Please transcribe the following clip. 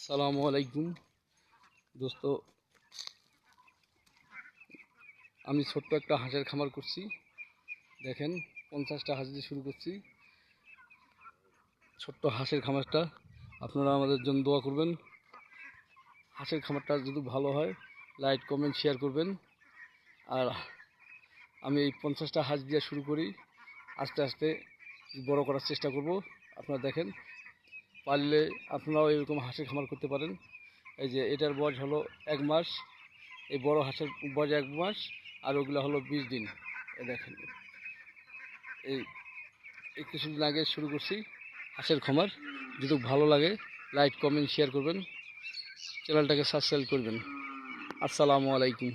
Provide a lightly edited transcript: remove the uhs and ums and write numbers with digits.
আসসালামু আলাইকুম দোস্ত, আমি ছোট্ট একটা হাঁসের খামার করছি। দেখেন 50টা হাঁস দিয়ে শুরু করছি। ছোট্ট হাঁসের খামারটা আপনারা আমাদের জন্য দোয়া করবেন। হাঁসের খামারটা যদি ভালো হয় লাইক কমেন্ট শেয়ার করবেন। আর আমি এই 50টা হাঁস দিয়ে শুরু করি, আস্তে আস্তে বড় করার চেষ্টা করব। আপনারা দেখেন, পারলে আপনারাও এরকম হাঁসের খামার করতে পারেন। এই যে এটার বয়স হলো 1 মাস, এই বড় হাঁসের বয়স 1 মাস, আর ওগুলো হলো 20 দিন। এই দেখেন, এই কিছুদিন আগে শুরু করছি হাঁসের খামার। যদি ভালো লাগে লাইক কমেন্ট শেয়ার করবেন, চ্যানেলটাকে সাবস্ক্রাইব করবেন। আসসালামু আলাইকুম।